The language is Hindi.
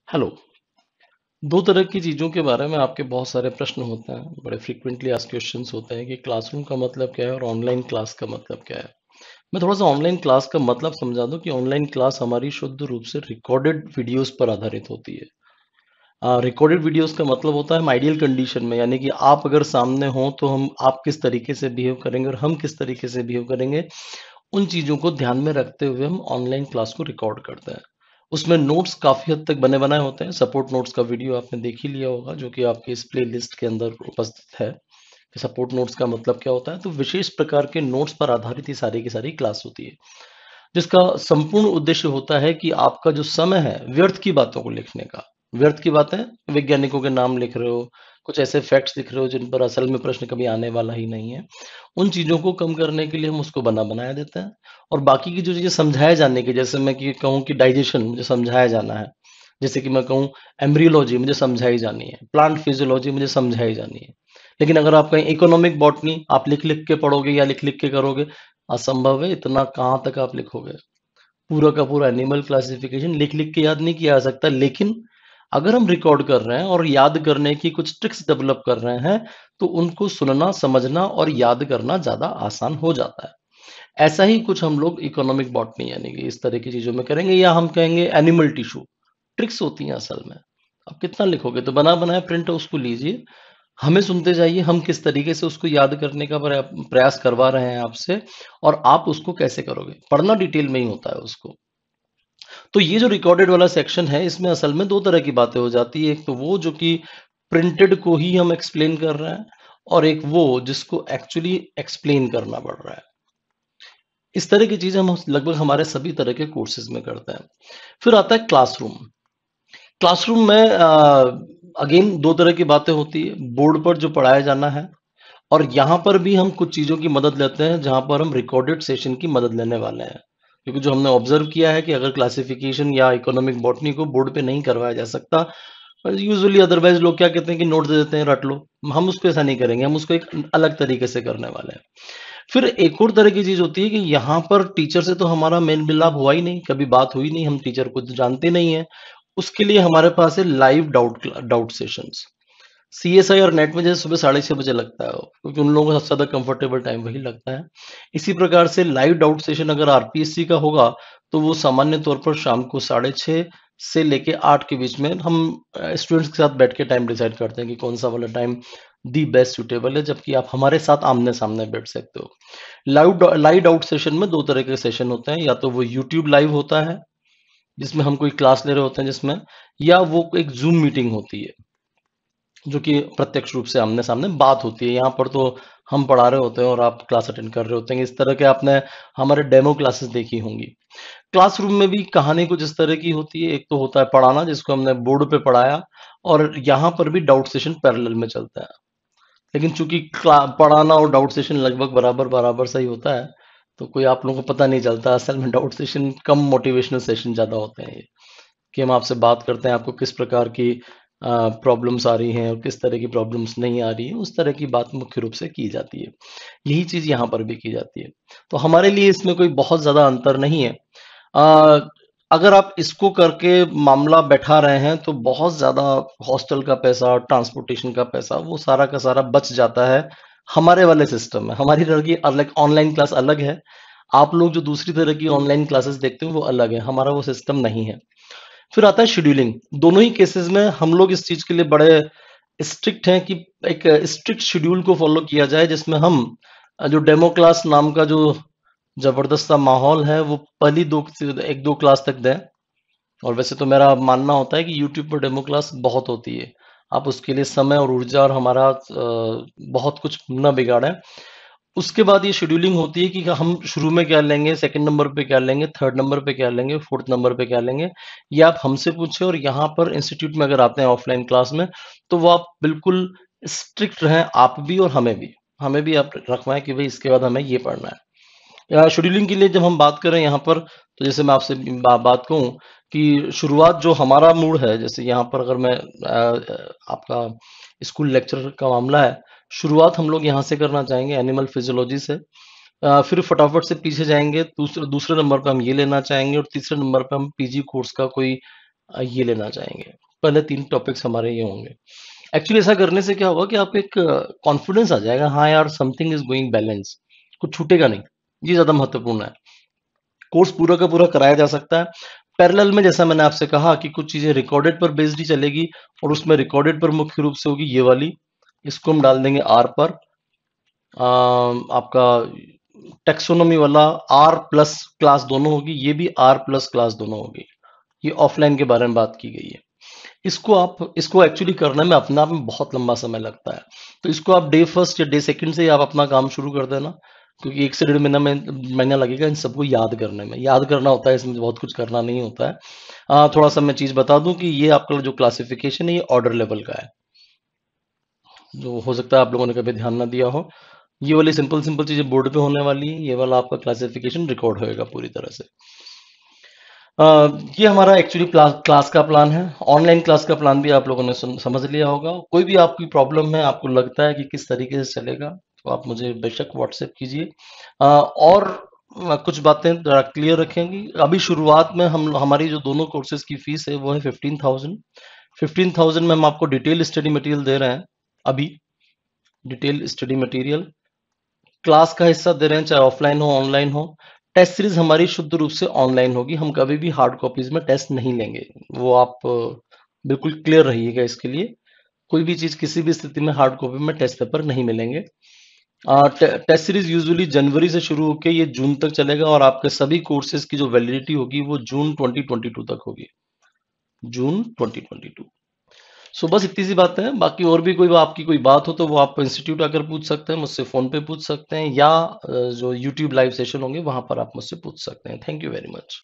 हेलो। दो तरह की चीज़ों के बारे में आपके बहुत सारे प्रश्न होते हैं, बड़े फ्रीक्वेंटली आस्क्ड क्वेश्चंस होते हैं कि क्लासरूम का मतलब क्या है और ऑनलाइन क्लास का मतलब क्या है। मैं थोड़ा-सा ऑनलाइन क्लास का मतलब समझा दूँ कि ऑनलाइन क्लास हमारी शुद्ध रूप से रिकॉर्डेड वीडियोज़ पर आधारित होती है। रिकॉर्डेड वीडियोज़ का मतलब होता है हम आइडियल कंडीशन में, यानी कि आप अगर सामने हों तो हम आप किस तरीके से बिहेव करेंगे और हम किस तरीके से बिहेव करेंगे, उन चीज़ों को ध्यान में रखते हुए हम ऑनलाइन क्लास को रिकॉर्ड करते हैं। उसमें नोट्स काफ़ी हद तक बने-बनाए होते हैं। सपोर्ट नोट्स का वीडियो आपने देख ही लिया होगा, जो कि आपकी इस प्लेलिस्ट के अंदर उपस्थित है कि सपोर्ट नोट्स का मतलब क्या होता है। तो विशेष प्रकार के नोट्स पर आधारित ये सारी की सारी क्लास होती है, जिसका संपूर्ण उद्देश्य होता है कि आपका जो समय है, व्यर्थ की बातों को लिखने का। व्यर्थ की बातें, वैज्ञानिकों के नाम लिख रहे हो, कुछ ऐसे फैक्ट्स लिख रहे हो जिन पर असल में प्रश्न कभी आने वाला ही नहीं है। उन चीज़ों को कम करने के लिए हम उसको बना-बनाया देते हैं और बाकी की जो चीज़ें समझाए जाने की, जैसे मैं कि कहूँ कि डाइजेशन मुझे समझाया जाना है। जैसे कि मैं कहूँ एम्ब्रियोलॉजी मुझे समझाई जानी है, प्लांट फिजियोलॉजी मुझे समझाई जानी है। लेकिन अगर आप कहें इकोनॉमिक बॉटनी आप लिख-लिख के पढ़ोगे या लिख-लिख के करोगे, असंभव है, इतना कहाँ तक आप लिखोगे? पूरा का पूरा एनिमल क्लासिफिकेशन लिख-लिख के याद नहीं किया जा सकता, लेकिन अगर हम रिकॉर्ड कर रहे हैं और याद करने की कुछ ट्रिक्स डेवलप कर रहे हैं, तो उनको सुनना, समझना और याद करना ज़्यादा आसान हो जाता है। ऐसा ही कुछ हम लोग इकोनॉमिक बॉटनी यानी कि इस तरह की चीज़ों में करेंगे, या हम कहेंगे एनिमल टिश्यू। ट्रिक्स होती हैं असल में। अब कितना लिखोगे? तो बना-बनाया प्रिंट उसको लीजिए, हमें सुनते जाइए, हम किस तरीके से उसको याद करने का प्रयास करवा रहे हैं आपसे और आप उसको कैसे करोगे। पढ़ना डिटेल में ही होता है उसको। तो ये जो रिकॉर्डेड वाला सेक्शन है, इसमें असल में 2 तरह की बातें हो जाती है। एक तो वो जो कि प्रिंटेड को ही हम एक्सप्लेन कर रहे हैं और एक वो जिसको एक्चुअली एक्सप्लेन करना पड़ रहा है। इस तरह की चीज़ें हम लगभग हमारे सभी तरह के कोर्सेज़ में करते हैं। फिर आता है क्लासरूम। क्लासरूम में अगेन 2 तरह की बातें होती है, बोर्ड पर जो पढ़ाया जाना है और यहाँ पर भी हम कुछ चीज़ों की मदद लेते हैं, जहाँ पर हम रिकॉर्डेड सेशन की मदद लेने वाले हैं। क्योंकि जो हमने ऑब्ज़र्व किया है कि अगर क्लासिफ़िकेशन या इकोनॉमिक बॉटनी को बोर्ड पे नहीं करवाया जा सकता, यूजुअली अदरवाइज़ लोग क्या कहते हैं कि नोट दे देते हैं, रट लो। हम उसको ऐसा नहीं करेंगे, हम उसको एक अलग तरीके से करने वाले हैं। फिर एक और तरह की चीज़ होती है कि यहाँ पर टीचर से तो हमारा मेल-मिलाप हुआ ही नहीं, कभी बात हुई नहीं, हम टीचर को तो जानते नहीं हैं। उसके लिए हमारे पास है लाइव डाउट सेशंस। सीएसआई और नेट में जैसे सुबह 6:30 बजे लगता है वो, क्योंकि उन लोगों को सबसे ज़्यादा कंफर्टेबल टाइम वही लगता है। इसी प्रकार से लाइव डाउट सेशन अगर आरपीएससी का होगा, तो वो सामान्य तौर पर शाम को 6:30 से लेके 8 के बीच में हम स्टूडेंट्स के साथ बैठ के टाइम डिसाइड करते हैं कि कौन-सा वाला टाइम दी बेस्ट सूटेबल है, जबकि आप हमारे साथ आमने-सामने बैठ सकते हो। लाइव डाउट सेशन में 2 तरह के सेशन होते हैं, या तो वो यूट्यूब लाइव होता है, जिसमें हम कोई क्लास ले रहे होते हैं जिसमें, या वो एक ज़ूम मीटिंग होती है। जो कि प्रत्यक्ष रूप से आमने-सामने बात होती है। यहाँ पर तो हम पढ़ा रहे होते हैं और आप क्लास अटेंड कर रहे होते हैं। इस तरह के आपने हमारे डेमो क्लासेस देखी होंगी। क्लासरूम में भी कहानी कुछ इस तरह की होती है। एक तो होता है पढ़ाना, जिसको हमने बोर्ड पे पढ़ाया, और यहाँ पर भी डाउट सेशन पैरेलल में चलता है। लेकिन चूँकि क्ला पढ़ाना और डाउट सेशन लगभग बराबर-बराबर सा ही होता है, तो कोई आप लोगों को पता नहीं चलता। असल में डाउट सेशन कम, मोटिवेशनल सेशन ज़्यादा होते हैं ये। कि हम आपसे बात करते हैं, आपको किस प्रकार की प्रॉब्लम्स आ रही हैं और किस तरह की प्रॉब्लम्स नहीं आ रही हैं, उस तरह की बात मुख्य रूप से की जाती है। यही चीज़ यहाँ पर भी की जाती है। तो हमारे लिए इसमें कोई बहुत ज़्यादा अंतर नहीं है। अ, अगर आप इसको करके मामला बैठा रहे हैं, तो बहुत ज़्यादा हॉस्टल का पैसा, ट्रांसपोर्टेशन का पैसा, वो सारा का सारा बच जाता है हमारे वाले सिस्टम में। हमारी तरह की अलग ऑनलाइन क्लास अलग है। आप लोग जो दूसरी तरह की ऑनलाइन क्लासेस देखते हो, वो अलग है। हमारा वो सिस्टम नहीं है। फिर आता है शेड्यूलिंग। दोनों ही केसेस में हम लोग इस चीज़ के लिए बड़े स्ट्रिक्ट हैं कि एक स्ट्रिक्ट शेड्यूल को फ़ॉलो किया जाए, जिसमें हम जो डेमो क्लास नाम का जो ज़बरदस्त सा माहौल है, वो पहली 2 स 1-2 क्लास तक दें। और वैसे तो मेरा मानना होता है कि यूट्यूब पर डेमो क्लास बहुत होती है। आप उसके लिए समय और ऊर्जा और हमारा बहुत कुछ ना बिगाड़ें। उसके बाद ये शेड्यूलिंग होती है कि हम शुरू में क्या लेंगे, सेकंड नंबर पे क्या लेंगे, थर्ड नंबर पे क्या लेंगे, फोर्थ नंबर पे क्या लेंगे, ये आप हमसे पूछें। और यहाँ पर इंस्टीट्यूट में अगर आते हैं ऑफलाइन क्लास में, तो वो आप बिल्कुल स्ट्रिक्ट रहें, आप भी और हमें भी। हमें भी आप रखवाएँ कि भई इसके बाद हमें ये पढ़ना है। शेड्यूलिंग के लिए जब हम बात करें यहाँ पर, तो जैसे मैं आपसे बात कहूँ कि शुरुआत जो हमारा मूड है, जैसे यहाँ पर अगर मैं आपका स्कूल लेक्चर का मामला है, शुरुआत हम लोग यहाँ से करना चाहेंगे एनिमल फिजियोलॉजी से। फिर फटाफट से पीछे जाएँगे, दूसरे दूसरे नंबर पे हम ये लेना चाहेंगे और तीसरे नंबर पे हम पीजी कोर्स का कोई ये लेना चाहेंगे। पहले 3 टॉपिक्स हमारे ये होंगे। एक्चुअली ऐसा करने से क्या होगा कि आपको एक कॉन्फिडेंस आ जाएगा, हाँ यार समथिंग इज गोइंग बैलेंस, कुछ छूटेगा नहीं। ये ज़्यादा महत्वपूर्ण है। कोर्स पूरा का पूरा कराया जा सकता है। पैरेलल में जैसा मैंने आपसे कहा कि कुछ चीज़ें रिकॉर्डेड पर बेस्ड ही चलेगी और उसमें रिकॉर्डेड पर मुख्य रूप से होगी ये वाली। इसको हम डाल देंगे आर पर। आपका टेक्सोनोमी वाला आर प्लस क्लास दोनों होगी, ये भी आर प्लस क्लास दोनों होगी। ये ऑफलाइन के बारे में बात की गई है। इसको एक्चुअली करने में अपने आप में बहुत लंबा समय लगता है। तो इसको आप डे फर्स्ट या डे सेकंड से ही आप अपना काम शुरू कर देना, क्योंकि 1 से डेढ़ महीना लगेगा इन सबको याद करने में। याद करना होता है, इसमें बहुत कुछ करना नहीं होता है। थोड़ा-सा मैं चीज़ बता दूँ कि ये आपका जो क्लासिफिकेशन है ये ऑर्डर लेवल का है। जो हो सकता है आप लोगों ने कभी ध्यान ना दिया हो। ये वाली सिंपल सिंपल चीज़ें बोर्ड पे होने वाली है, ये वाला आपका क्लासिफिकेशन रिकॉर्ड होएगा पूरी तरह से। अ, ये हमारा एक्चुअली क्लास का प्लान है। ऑनलाइन क्लास का प्लान भी आप लोगों ने समझ लिया होगा। कोई भी आपकी प्रॉब्लम है, आपको लगता है कि किस तरीके से चलेगा, तो आप मुझे बेशक व्हाट्सएप कीजिए। और कुछ बातें ज़रा क्लियर रखेंगी। अभी शुरुआत में हम हमारी जो दोनों कोर्सेज की फीस है वो है 15,000। 15,000 में हम आपको डिटेल स्टडी मटेरियल दे रहे हैं। अभी डिटेल स्टडी मटेरियल क्लास का हिस्सा दे रहे हैं, चाहे ऑफलाइन हो ऑनलाइन हो। टेस्ट सीरीज हमारी शुद्ध रूप से ऑनलाइन होगी। हम कभी भी हार्ड कॉपीज में टेस्ट नहीं लेंगे। वो आप बिल्कुल क्लियर रहिएगा इसके लिए। कोई भी चीज किसी भी स्थिति में हार्ड कॉपी में टेस्ट पेपर नहीं मिलेंगे। टेस्ट सीरीज यूजुअली जनवरी से शुरू होकर ये जून तक चलेगा और आपके सभी कोर्सेज की जो वैलिडिटी होगी वो जून 2022 तक होगी। जून 2022। सो बस इतनी सी बातें हैं। बाकी और भी कोई आपकी कोई बात हो तो वो आप इंस्टीट्यूट आकर पूछ सकते हैं, मुझसे फ़ोन पे पूछ सकते हैं, या जो यूट्यूब लाइव सेशन होंगे वहाँ पर आप मुझसे पूछ सकते हैं। Thank you very much.